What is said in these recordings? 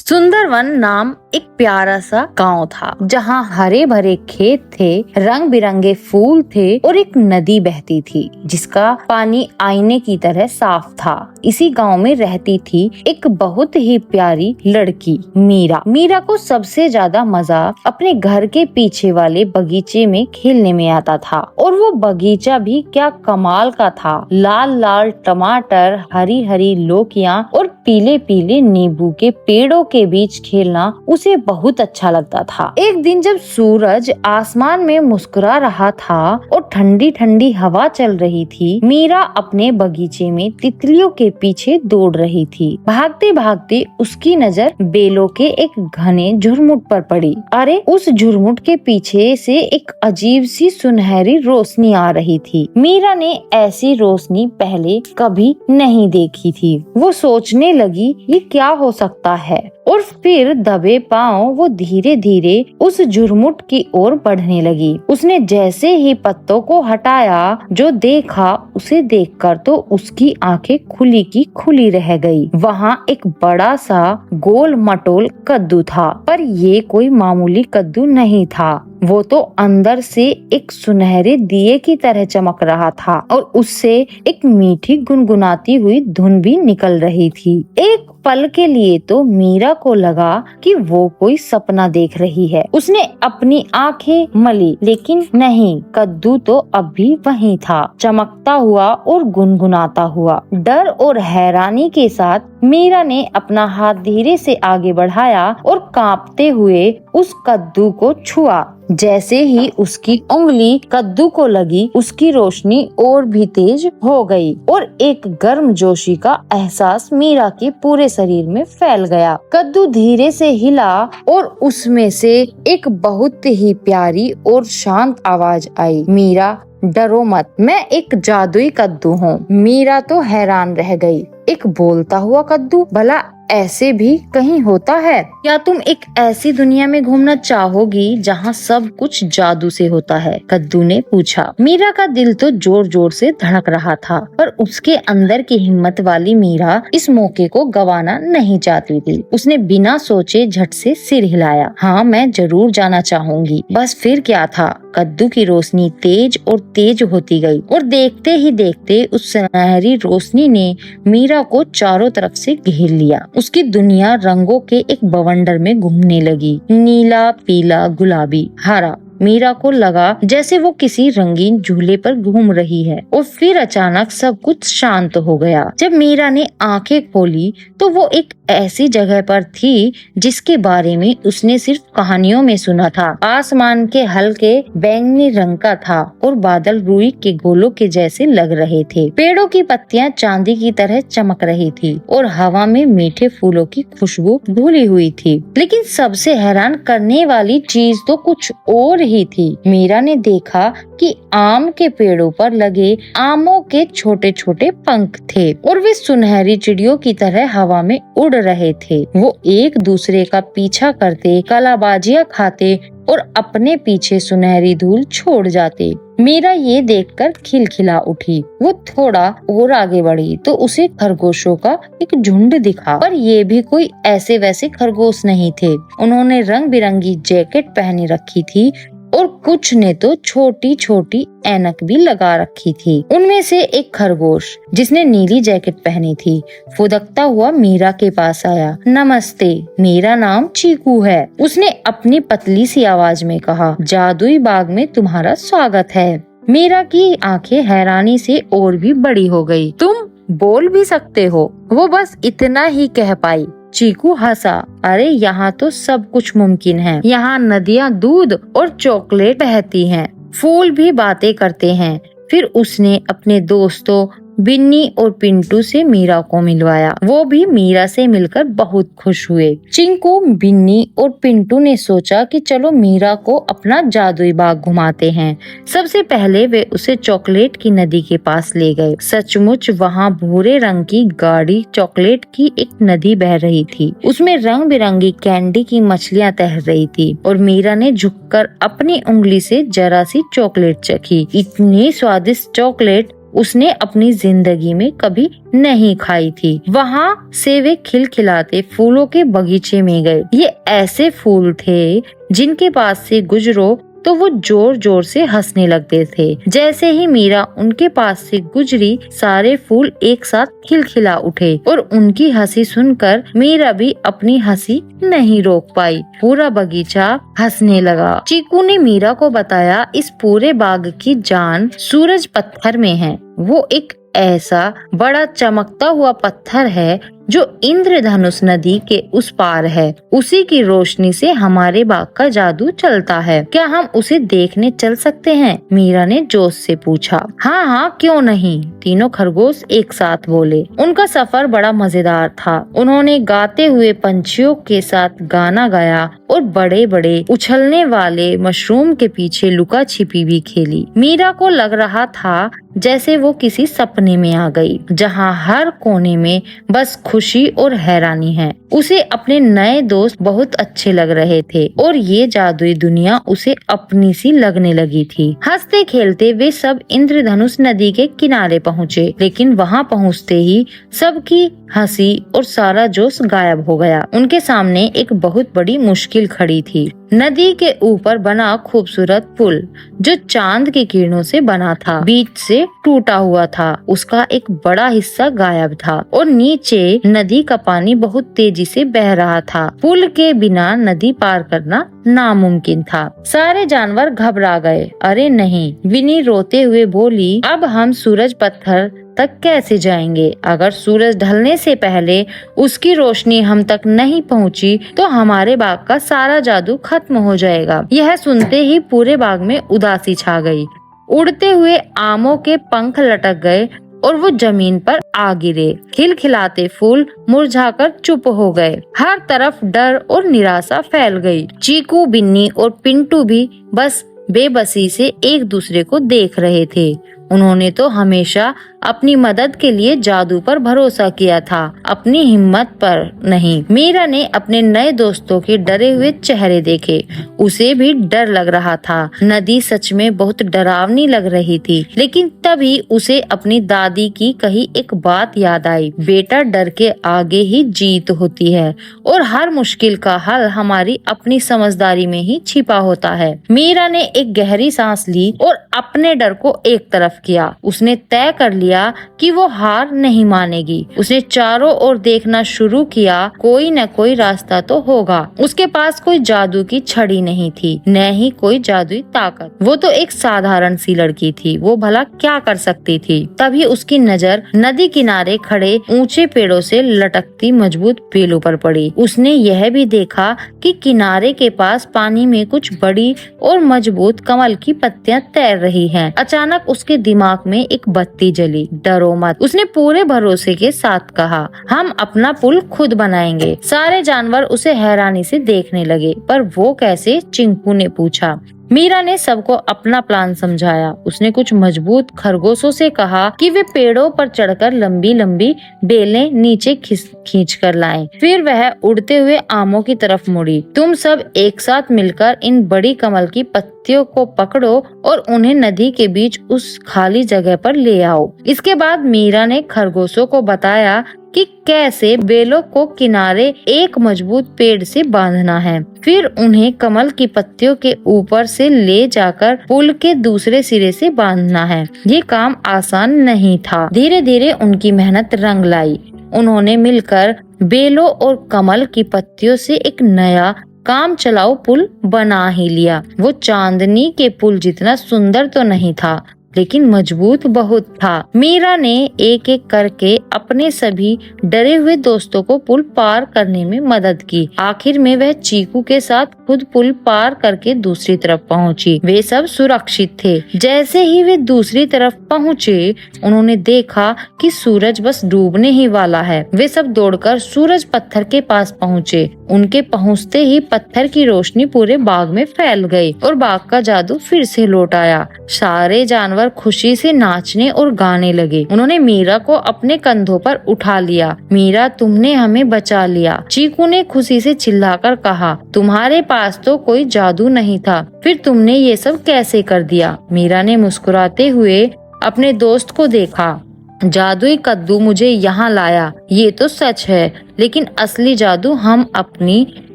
सुंदरवन नाम एक प्यारा सा गांव था, जहां हरे भरे खेत थे, रंग बिरंगे फूल थे और एक नदी बहती थी जिसका पानी आईने की तरह साफ था। इसी गांव में रहती थी एक बहुत ही प्यारी लड़की मीरा। मीरा को सबसे ज्यादा मजा अपने घर के पीछे वाले बगीचे में खेलने में आता था, और वो बगीचा भी क्या कमाल का था। लाल लाल टमाटर, हरी हरी लौकियां और पीले पीले नींबू के पेड़ों के बीच खेलना उसे बहुत अच्छा लगता था। एक दिन जब सूरज आसमान में मुस्कुरा रहा था और ठंडी ठंडी हवा चल रही थी, मीरा अपने बगीचे में तितलियों के पीछे दौड़ रही थी। भागते भागते उसकी नजर बेलों के एक घने झुरमुट पर पड़ी। अरे, उस झुरमुट के पीछे से एक अजीब सी सुनहरी रोशनी आ रही थी। मीरा ने ऐसी रोशनी पहले कभी नहीं देखी थी। वो सोचने लगी, ये क्या हो सकता है, और फिर दबे पांव वो धीरे धीरे उस झुरमुट की ओर बढ़ने लगी। उसने जैसे ही पत्तों को हटाया, जो देखा उसे देखकर तो उसकी आंखें खुली की खुली रह गई। वहाँ एक बड़ा सा गोल मटोल कद्दू था, पर ये कोई मामूली कद्दू नहीं था। वो तो अंदर से एक सुनहरे दिए की तरह चमक रहा था, और उससे एक मीठी गुनगुनाती हुई धुन भी निकल रही थी। एक पल के लिए तो मीरा को लगा कि वो कोई सपना देख रही है। उसने अपनी आंखें मली, लेकिन नहीं, कद्दू तो अब भी वहीं था, चमकता हुआ और गुनगुनाता हुआ। डर और हैरानी के साथ मीरा ने अपना हाथ धीरे से आगे बढ़ाया और कांपते हुए उस कद्दू को छुआ। जैसे ही उसकी उंगली कद्दू को लगी, उसकी रोशनी और भी तेज हो गई और एक गर्मजोशी का एहसास मीरा के पूरे शरीर में फैल गया। कद्दू धीरे से हिला और उसमें से एक बहुत ही प्यारी और शांत आवाज आई, मीरा डरो मत, मैं एक जादुई कद्दू हूँ। मीरा तो हैरान रह गई। एक बोलता हुआ कद्दू, भला ऐसे भी कहीं होता है क्या? तुम एक ऐसी दुनिया में घूमना चाहोगी जहाँ सब कुछ जादू से होता है? कद्दू ने पूछा। मीरा का दिल तो जोर जोर से धड़क रहा था, पर उसके अंदर की हिम्मत वाली मीरा इस मौके को गंवाना नहीं चाहती थी। उसने बिना सोचे झट से सिर हिलाया। हाँ, मैं जरूर जाना चाहूंगी। बस फिर क्या था, कद्दू की रोशनी तेज और तेज होती गई, और देखते ही देखते उस सुनहरी रोशनी ने मीरा को चारों तरफ से घेर लिया। उसकी दुनिया रंगों के एक बवंडर में घूमने लगी, नीला, पीला, गुलाबी, हरा। मीरा को लगा जैसे वो किसी रंगीन झूले पर घूम रही है। और फिर अचानक सब कुछ शांत हो गया। जब मीरा ने आंखें खोली तो वो एक ऐसी जगह पर थी जिसके बारे में उसने सिर्फ कहानियों में सुना था। आसमान के हल्के बैंगनी रंग का था और बादल रुई के गोलों के जैसे लग रहे थे। पेड़ों की पत्तियां चांदी की तरह चमक रही थी और हवा में मीठे फूलों की खुशबू घुली हुई थी। लेकिन सबसे हैरान करने वाली चीज तो कुछ और ही थी। मीरा ने देखा कि आम के पेड़ों पर लगे आमों के छोटे छोटे पंख थे और वे सुनहरी चिड़ियों की तरह हवा में उड़ रहे थे। वो एक दूसरे का पीछा करते, कलाबाजियां खाते और अपने पीछे सुनहरी धूल छोड़ जाते। मीरा ये देखकर खिलखिला उठी। वो थोड़ा और आगे बढ़ी तो उसे खरगोशों का एक झुंड दिखा, पर ये भी कोई ऐसे वैसे खरगोश नहीं थे। उन्होंने रंग बिरंगी जैकेट पहनी रखी थी और कुछ ने तो छोटी छोटी ऐनक भी लगा रखी थी। उनमें से एक खरगोश, जिसने नीली जैकेट पहनी थी, फुदकता हुआ मीरा के पास आया। नमस्ते, मेरा नाम चीकू है, उसने अपनी पतली सी आवाज में कहा। जादुई बाग में तुम्हारा स्वागत है। मीरा की आंखें हैरानी से और भी बड़ी हो गई। तुम बोल भी सकते हो? वो बस इतना ही कह पाई। चीकू हंसा। अरे, यहाँ तो सब कुछ मुमकिन है। यहाँ नदियाँ दूध और चॉकलेट बहती हैं, फूल भी बातें करते हैं। फिर उसने अपने दोस्तों बिन्नी और पिंटू से मीरा को मिलवाया। वो भी मीरा से मिलकर बहुत खुश हुए। चिंकू, बिन्नी और पिंटू ने सोचा कि चलो मीरा को अपना जादुई बाग घुमाते हैं। सबसे पहले वे उसे चॉकलेट की नदी के पास ले गए। सचमुच वहाँ भूरे रंग की गाढ़ी चॉकलेट की एक नदी बह रही थी। उसमें रंग बिरंगी कैंडी की मछलियाँ तैर रही थी और मीरा ने झुककर अपनी उंगली से जरा सी चॉकलेट चखी। इतनी स्वादिष्ट चॉकलेट उसने अपनी जिंदगी में कभी नहीं खाई थी। वहाँ से वे खिलखिलाते फूलों के बगीचे में गए। ये ऐसे फूल थे जिनके पास से गुजरो तो वो जोर जोर से हंसने लगते थे। जैसे ही मीरा उनके पास से गुजरी, सारे फूल एक साथ खिलखिला उठे और उनकी हंसी सुनकर मीरा भी अपनी हंसी नहीं रोक पाई। पूरा बगीचा हंसने लगा। चीकू ने मीरा को बताया, इस पूरे बाग की जान सूरज पत्थर में है। वो एक ऐसा बड़ा चमकता हुआ पत्थर है जो इंद्रधनुष नदी के उस पार है। उसी की रोशनी से हमारे बाग का जादू चलता है। क्या हम उसे देखने चल सकते हैं? मीरा ने जोश से पूछा। हाँ हाँ, क्यों नहीं, तीनों खरगोश एक साथ बोले। उनका सफर बड़ा मजेदार था। उन्होंने गाते हुए पंछियों के साथ गाना गाया और बड़े बड़े उछलने वाले मशरूम के पीछे लुका छिपी भी खेली। मीरा को लग रहा था जैसे वो किसी सपने में आ गई, जहाँ हर कोने में बस खुशी और हैरानी है। उसे अपने नए दोस्त बहुत अच्छे लग रहे थे और ये जादुई दुनिया उसे अपनी सी लगने लगी थी। हंसते खेलते वे सब इंद्रधनुष नदी के किनारे पहुँचे, लेकिन वहाँ पहुँचते ही सबकी हंसी और सारा जोश गायब हो गया। उनके सामने एक बहुत बड़ी मुश्किल खड़ी थी। नदी के ऊपर बना खूबसूरत पुल जो चांद की किरणों से बना था, बीच से टूटा हुआ था। उसका एक बड़ा हिस्सा गायब था और नीचे नदी का पानी बहुत तेजी से बह रहा था। पुल के बिना नदी पार करना नामुमकिन था। सारे जानवर घबरा गए। अरे नहीं, विनी रोते हुए बोली, अब हम सूरज पत्थर तक कैसे जाएंगे? अगर सूरज ढलने से पहले उसकी रोशनी हम तक नहीं पहुंची तो हमारे बाग का सारा जादू खत्म हो जाएगा। यह सुनते ही पूरे बाग में उदासी छा गई। उड़ते हुए आमों के पंख लटक गए और वो जमीन पर आ गिरे। खिलखिलाते फूल मुरझाकर चुप हो गए। हर तरफ डर और निराशा फैल गई। चीकू, बिन्नी और पिंटू भी बस बेबसी से एक दूसरे को देख रहे थे। उन्होंने तो हमेशा अपनी मदद के लिए जादू पर भरोसा किया था, अपनी हिम्मत पर नहीं। मीरा ने अपने नए दोस्तों के डरे हुए चेहरे देखे। उसे भी डर लग रहा था। नदी सच में बहुत डरावनी लग रही थी, लेकिन तभी उसे अपनी दादी की कही एक बात याद आई, बेटा, डर के आगे ही जीत होती है और हर मुश्किल का हल हमारी अपनी समझदारी में ही छिपा होता है। मीरा ने एक गहरी सांस ली और अपने डर को एक तरफ किया। उसने तय कर लिया कि वो हार नहीं मानेगी। उसने चारों ओर देखना शुरू किया। कोई न कोई रास्ता तो होगा। उसके पास कोई जादू की छड़ी नहीं थी, न ही कोई जादुई ताकत। वो तो एक साधारण सी लड़की थी। वो भला क्या कर सकती थी? तभी उसकी नजर नदी किनारे खड़े ऊंचे पेड़ों से लटकती मजबूत बेलों पर पड़ी। उसने यह भी देखा कि किनारे के पास पानी में कुछ बड़ी और मजबूत कमल की पत्तियां तैर रही हैं। अचानक उसके दिमाग में एक बत्ती जली। डरो मत, उसने पूरे भरोसे के साथ कहा। हम अपना पुल खुद बनाएंगे। सारे जानवर उसे हैरानी से देखने लगे। पर वो कैसे? चिंकू ने पूछा। मीरा ने सबको अपना प्लान समझाया। उसने कुछ मजबूत खरगोशों से कहा कि वे पेड़ों पर चढ़कर लंबी लंबी बेलें नीचे खींच कर लाएं। फिर वह उड़ते हुए आमों की तरफ मुड़ी। तुम सब एक साथ मिलकर इन बड़ी कमल की पत्तियों को पकड़ो और उन्हें नदी के बीच उस खाली जगह पर ले आओ। इसके बाद मीरा ने खरगोशों को बताया कि कैसे बेलों को किनारे एक मजबूत पेड़ से बांधना है। फिर उन्हें कमल की पत्तियों के ऊपर से ले जाकर पुल के दूसरे सिरे से बांधना है। ये काम आसान नहीं था। धीरे धीरे उनकी मेहनत रंग लाई। उन्होंने मिलकर बेलों और कमल की पत्तियों से एक नया काम चलाऊ पुल बना ही लिया। वो चांदनी के पुल जितना सुंदर तो नहीं था, लेकिन मजबूत बहुत था। मीरा ने एक एक करके अपने सभी डरे हुए दोस्तों को पुल पार करने में मदद की। आखिर में वह चीकू के साथ खुद पुल पार करके दूसरी तरफ पहुंची। वे सब सुरक्षित थे। जैसे ही वे दूसरी तरफ पहुंचे, उन्होंने देखा कि सूरज बस डूबने ही वाला है। वे सब दौड़कर सूरज पत्थर के पास पहुंचे। उनके पहुंचते ही पत्थर की रोशनी पूरे बाग में फैल गई और बाग का जादू फिर से लौट आया। सारे जानवर खुशी से नाचने और गाने लगे। उन्होंने मीरा को अपने कंधों पर उठा लिया। मीरा, तुमने हमें बचा लिया, चीकू ने खुशी से चिल्लाकर कहा। तुम्हारे पास तो कोई जादू नहीं था, फिर तुमने ये सब कैसे कर दिया? मीरा ने मुस्कुराते हुए अपने दोस्त को देखा। जादुई कद्दू मुझे यहाँ लाया, ये तो सच है, लेकिन असली जादू हम अपनी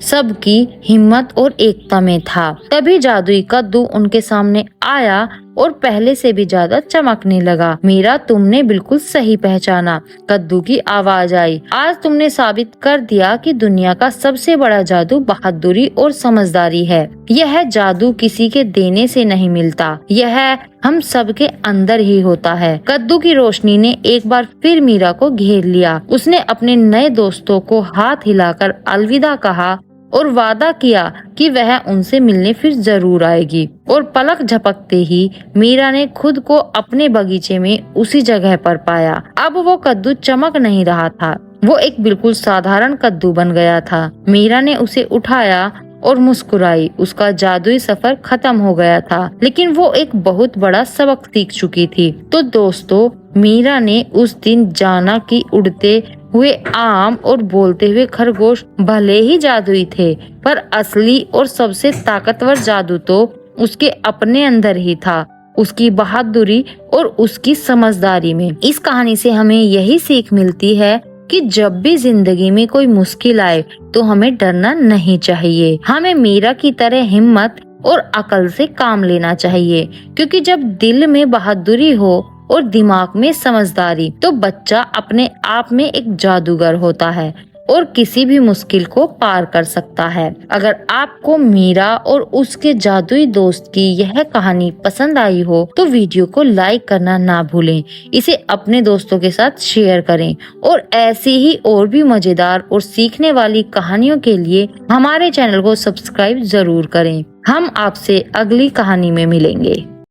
सबकी हिम्मत और एकता में था। तभी जादुई कद्दू उनके सामने आया और पहले से भी ज्यादा चमकने लगा। मीरा, तुमने बिल्कुल सही पहचाना, कद्दू की आवाज आई। आज तुमने साबित कर दिया कि दुनिया का सबसे बड़ा जादू बहादुरी और समझदारी है। यह जादू किसी के देने से नहीं मिलता, यह हम सबके अंदर ही होता है। कद्दू की रोशनी ने एक बार फिर मीरा को घेर लिया। उसने अपने नए दोस्तों को हाथ हिलाकर अलविदा कहा और वादा किया कि वह उनसे मिलने फिर जरूर आएगी। और पलक झपकते ही मीरा ने खुद को अपने बगीचे में उसी जगह पर पाया। अब वो कद्दू चमक नहीं रहा था, वो एक बिल्कुल साधारण कद्दू बन गया था। मीरा ने उसे उठाया और मुस्कुराई। उसका जादुई सफर खत्म हो गया था, लेकिन वो एक बहुत बड़ा सबक सीख चुकी थी। तो दोस्तों, मीरा ने उस दिन जाना कि उड़ते हुए आम और बोलते हुए खरगोश भले ही जादुई थे, पर असली और सबसे ताकतवर जादू तो उसके अपने अंदर ही था, उसकी बहादुरी और उसकी समझदारी में। इस कहानी से हमें यही सीख मिलती है कि जब भी जिंदगी में कोई मुश्किल आए तो हमें डरना नहीं चाहिए। हमें मीरा की तरह हिम्मत और अकल से काम लेना चाहिए, क्योंकि जब दिल में बहादुरी हो और दिमाग में समझदारी, तो बच्चा अपने आप में एक जादूगर होता है और किसी भी मुश्किल को पार कर सकता है। अगर आपको मीरा और उसके जादुई दोस्त की यह कहानी पसंद आई हो तो वीडियो को लाइक करना ना भूलें, इसे अपने दोस्तों के साथ शेयर करें और ऐसी ही और भी मजेदार और सीखने वाली कहानियों के लिए हमारे चैनल को सब्सक्राइब जरूर करें। हम आपसे अगली कहानी में मिलेंगे।